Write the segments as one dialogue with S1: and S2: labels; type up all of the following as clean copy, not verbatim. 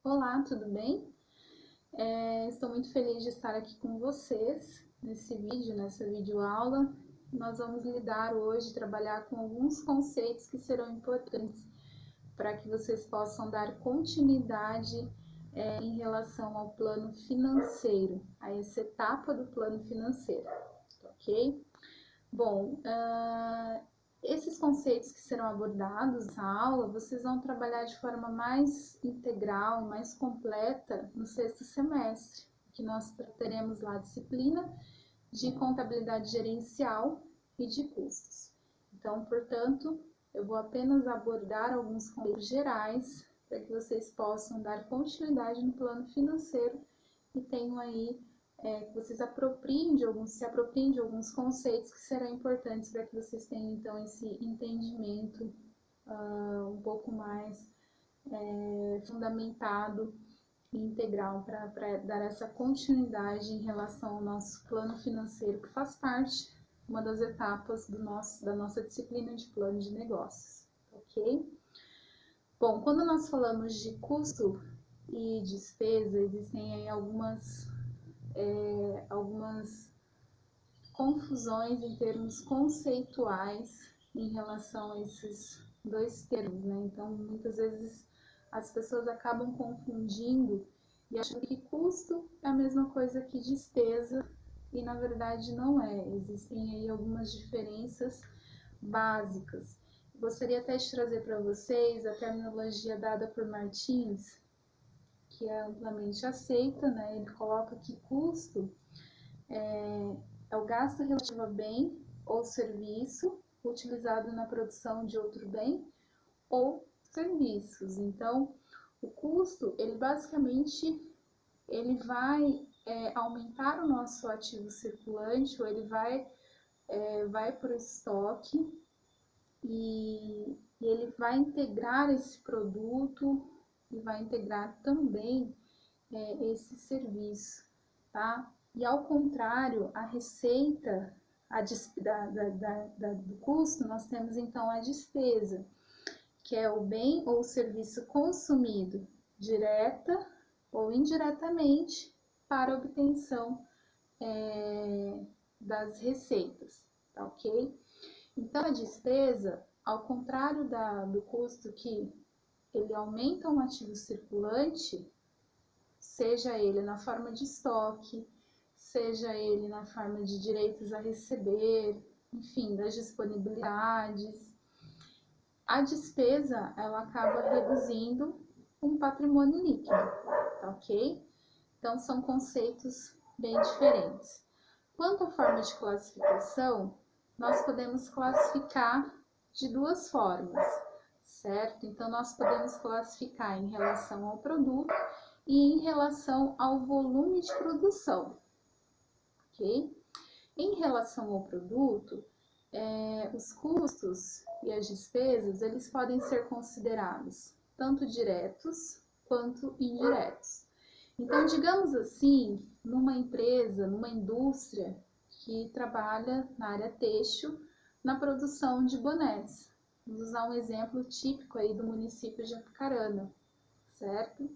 S1: Olá, tudo bem? Estou muito feliz de estar aqui com vocês nessa videoaula. Nós vamos lidar hoje, trabalhar com alguns conceitos que serão importantes para que vocês possam dar continuidade em relação ao plano financeiro, a essa etapa do plano financeiro, ok? Bom, esses conceitos que serão abordados na aula, vocês vão trabalhar de forma mais integral e mais completa no sexto semestre, que nós teremos lá a disciplina de contabilidade gerencial e de custos. Então, portanto, eu vou apenas abordar alguns conceitos gerais para que vocês possam dar continuidade no plano financeiro e tenham aí que vocês se apropriem de alguns conceitos que serão importantes para que vocês tenham então esse entendimento um pouco mais fundamentado e integral para dar essa continuidade em relação ao nosso plano financeiro, que faz parte uma das etapas da nossa disciplina de plano de negócios, ok? Bom, quando nós falamos de custo e despesa, existem aí algumas confusões em termos conceituais em relação a esses dois termos, né? Então, muitas vezes as pessoas acabam confundindo e acham que custo é a mesma coisa que despesa, e na verdade não é. Existem aí algumas diferenças básicas. Gostaria até de trazer para vocês a terminologia dada por Martins, que é amplamente aceita, né? Ele coloca que custo é o gasto relativo a bem ou serviço utilizado na produção de outro bem ou serviços. Então, o custo, ele basicamente vai aumentar o nosso ativo circulante, ou ele vai para o estoque e ele vai integrar esse produto e vai integrar também esse serviço, tá? E ao contrário, a receita do custo, nós temos então a despesa, que é o bem ou serviço consumido direta ou indiretamente para a obtenção das receitas, tá ok? Então, a despesa, ao contrário do custo, que ele aumenta um ativo circulante, seja ele na forma de estoque, seja ele na forma de direitos a receber, enfim, das disponibilidades. A despesa, ela acaba reduzindo um patrimônio líquido, tá ok? Então, são conceitos bem diferentes. Quanto à forma de classificação, nós podemos classificar de duas formas, certo? Então, nós podemos classificar em relação ao produto e em relação ao volume de produção, ok? Em relação ao produto, os custos e as despesas, eles podem ser considerados tanto diretos quanto indiretos. Então, digamos assim, numa empresa, numa indústria que trabalha na área têxtil, na produção de bonés. Vamos usar um exemplo típico aí do município de Apucarana, certo?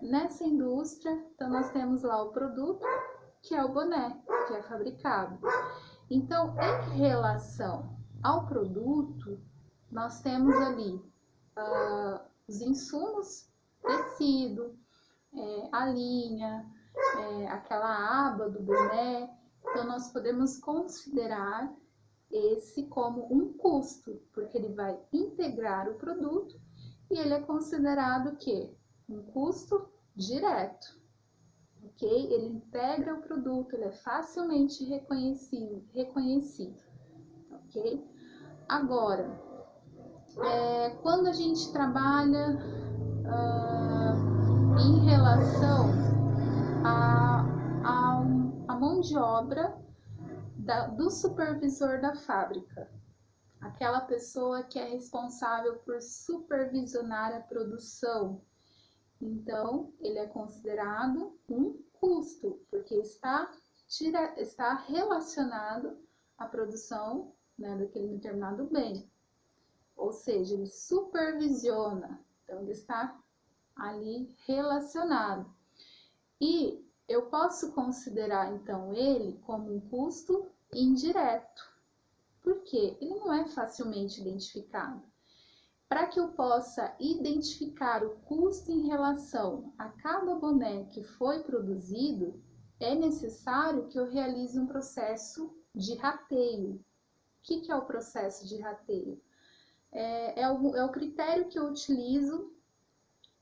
S1: Nessa indústria, então nós temos lá o produto, que é o boné, que é fabricado. Então, em relação ao produto, nós temos ali os insumos, tecido, a linha, aquela aba do boné. Então, nós podemos considerar esse como um custo, porque ele vai integrar o produto e ele é considerado o quê? Um custo direto, ok? Ele integra o produto, ele é facilmente reconhecido, ok? Agora, quando a gente trabalha em relação à mão de obra do supervisor da fábrica, aquela pessoa que é responsável por supervisionar a produção, então ele é considerado um custo, porque está relacionado à produção, né, daquele determinado bem. Ou seja, ele supervisiona, então ele está ali relacionado. E eu posso considerar, então, ele como um custo indireto, porque ele não é facilmente identificado. Para que eu possa identificar o custo em relação a cada boné que foi produzido, é necessário que eu realize um processo de rateio. O que é o processo de rateio? É o critério que eu utilizo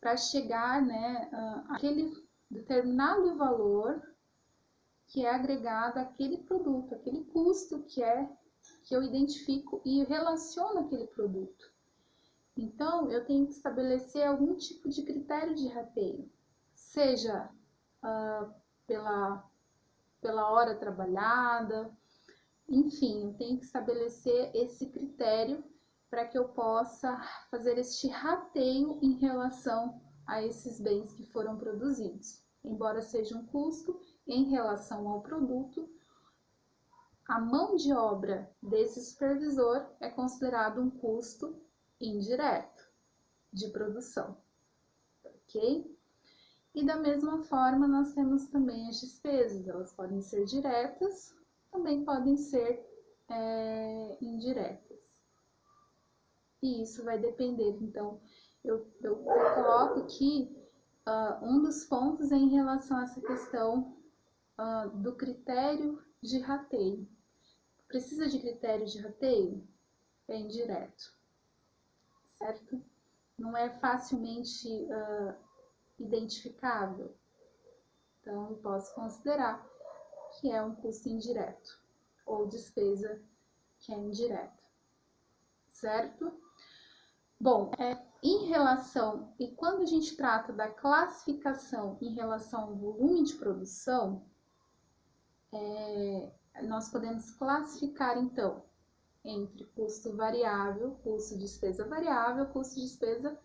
S1: para chegar, né, àquele determinado valor que é agregado àquele produto, aquele custo que eu identifico e relaciono aquele produto. Então, eu tenho que estabelecer algum tipo de critério de rateio, seja pela hora trabalhada, enfim, eu tenho que estabelecer esse critério para que eu possa fazer este rateio em relação a esses bens que foram produzidos. Embora seja um custo, em relação ao produto, a mão de obra desse supervisor é considerado um custo indireto de produção, ok? E da mesma forma, nós temos também as despesas, elas podem ser diretas, também podem ser indiretas. E isso vai depender, então, eu coloco aqui um dos pontos em relação a essa questão do critério de rateio. Precisa de critério de rateio? É indireto, certo? Não é facilmente identificável. Então, eu posso considerar que é um custo indireto ou despesa que é indireta, certo? Bom, em relação, e quando a gente trata da classificação em relação ao volume de produção, nós podemos classificar, então, entre custo variável, custo de despesa variável, custo de despesa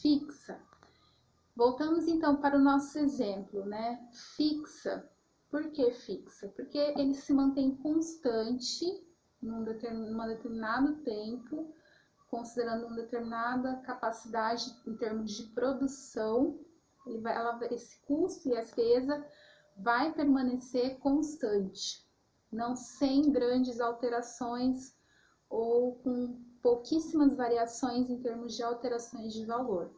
S1: fixa. Voltamos, então, para o nosso exemplo, né? Fixa. Por que fixa? Porque ele se mantém constante num determinado tempo, considerando uma determinada capacidade em termos de produção, esse custo e a despesa vai permanecer constante, não sem grandes alterações ou com pouquíssimas variações em termos de alterações de valor.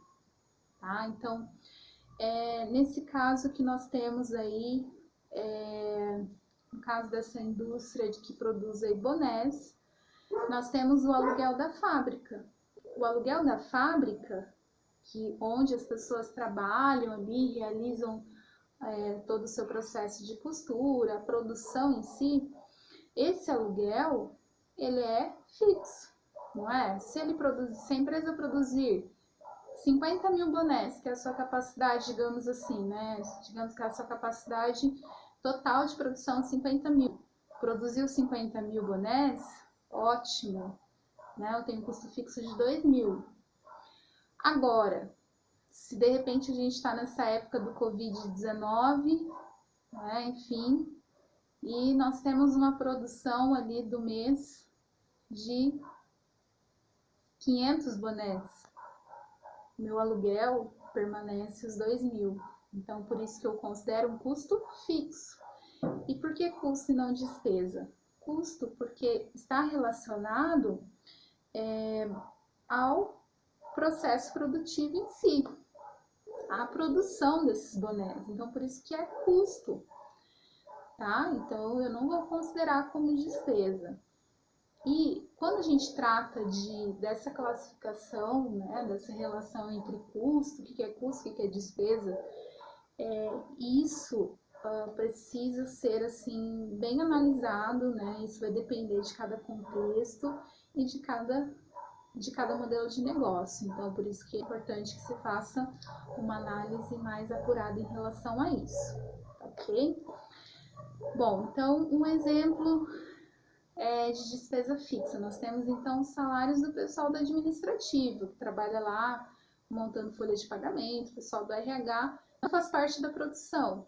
S1: Tá? Então, nesse caso que nós temos aí, no caso dessa indústria que produz aí bonés, nós temos o aluguel da fábrica. O aluguel da fábrica, onde as pessoas trabalham ali, realizam todo o seu processo de costura, a produção em si, esse aluguel, ele é fixo, não é? Se a empresa produzir 50 mil bonés, que é a sua capacidade, digamos assim, né? Digamos que a sua capacidade total de produção é 50 mil. Produziu 50 mil bonés, ótimo, né? Eu tenho um custo fixo de 2 mil. Agora, se de repente a gente está nessa época do Covid-19, né? Enfim, e nós temos uma produção ali do mês de 500 bonés. Meu aluguel permanece os 2 mil. Então, por isso que eu considero um custo fixo. E por que custo e não despesa? Custo porque está relacionado ao processo produtivo em si, à produção desses bonés. Então, por isso que é custo, tá? Então, eu não vou considerar como despesa. E quando a gente trata dessa classificação, né, dessa relação entre custo, o que é custo, o que é despesa, isso precisa ser assim bem analisado, né? Isso vai depender de cada contexto e de cada modelo de negócio. Então, por isso que é importante que se faça uma análise mais apurada em relação a isso, ok? Bom, então um exemplo de despesa fixa. Nós temos então os salários do pessoal do administrativo, que trabalha lá montando folha de pagamento, o pessoal do RH, não faz parte da produção.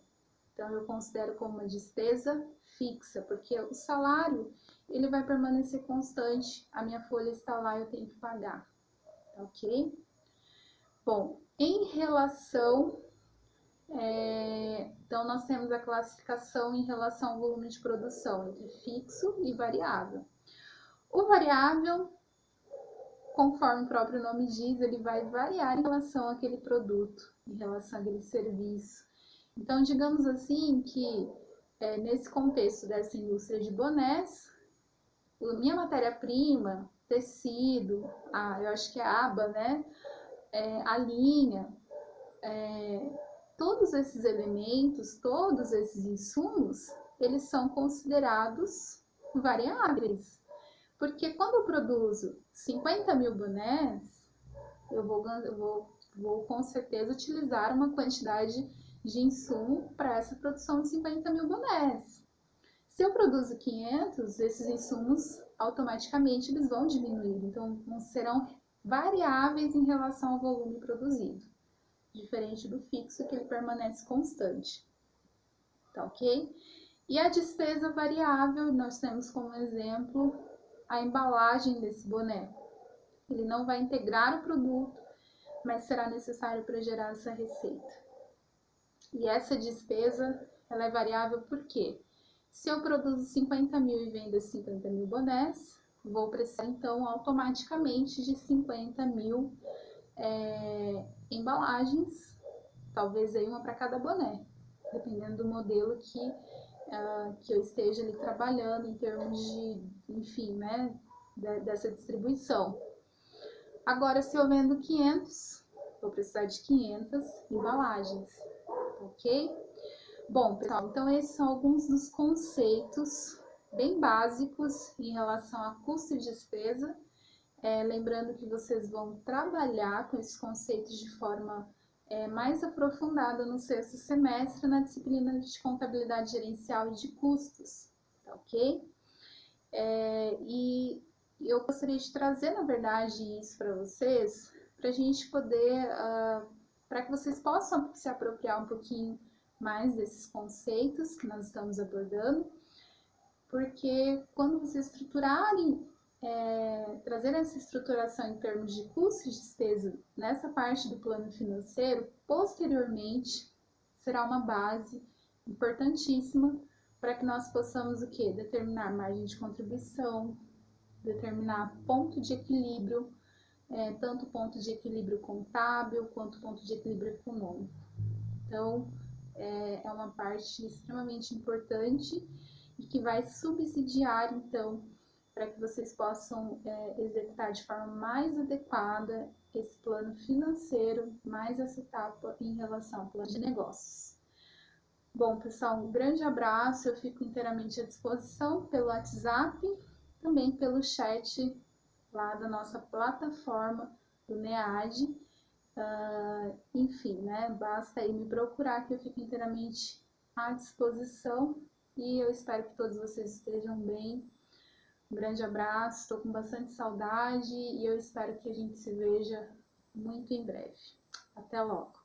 S1: Então eu considero como uma despesa fixa, porque o salário ele vai permanecer constante, a minha folha está lá, eu tenho que pagar, tá ok? Bom, em relação, então nós temos a classificação em relação ao volume de produção entre fixo e variável. O variável, conforme o próprio nome diz, ele vai variar em relação àquele produto, em relação àquele serviço. Então, digamos assim que nesse contexto dessa indústria de bonés, minha matéria-prima, tecido, eu acho que é a aba, né? A linha, todos esses elementos, todos esses insumos, eles são considerados variáveis. Porque quando eu produzo 50 mil bonés, eu vou com certeza utilizar uma quantidade de insumo para essa produção de 50 mil bonés. Se eu produzo 500, esses insumos automaticamente eles vão diminuir, então serão variáveis em relação ao volume produzido, diferente do fixo que ele permanece constante, tá ok? E a despesa variável, nós temos como exemplo a embalagem desse boné. Ele não vai integrar o produto, mas será necessário para gerar essa receita. E essa despesa, ela é variável por quê? Se eu produzo 50 mil e vendo 50 mil bonés, vou precisar então automaticamente de 50 mil embalagens, talvez aí uma para cada boné, dependendo do modelo que eu esteja ali trabalhando em termos de, enfim, né, dessa distribuição. Agora, se eu vendo 500, vou precisar de 500 embalagens, ok? Bom, pessoal, então esses são alguns dos conceitos bem básicos em relação a custo e despesa. Lembrando que vocês vão trabalhar com esses conceitos de forma mais aprofundada no sexto semestre na disciplina de contabilidade gerencial e de custos, tá ok? E eu gostaria de trazer, na verdade, isso para vocês, para a gente poder, para que vocês possam se apropriar um pouquinho mais desses conceitos que nós estamos abordando, porque quando vocês estruturarem, trazer essa estruturação em termos de custo e despesa nessa parte do plano financeiro, posteriormente será uma base importantíssima para que nós possamos o quê? Determinar margem de contribuição, determinar ponto de equilíbrio, tanto ponto de equilíbrio contábil quanto ponto de equilíbrio econômico. Então, é uma parte extremamente importante e que vai subsidiar, então, para que vocês possam executar de forma mais adequada esse plano financeiro, mais essa etapa em relação ao plano de negócios. Bom, pessoal, um grande abraço, eu fico inteiramente à disposição pelo WhatsApp, também pelo chat lá da nossa plataforma do NEAD. Enfim, né, basta aí me procurar que eu fico inteiramente à disposição e eu espero que todos vocês estejam bem. Um grande abraço, estou com bastante saudade e eu espero que a gente se veja muito em breve. Até logo!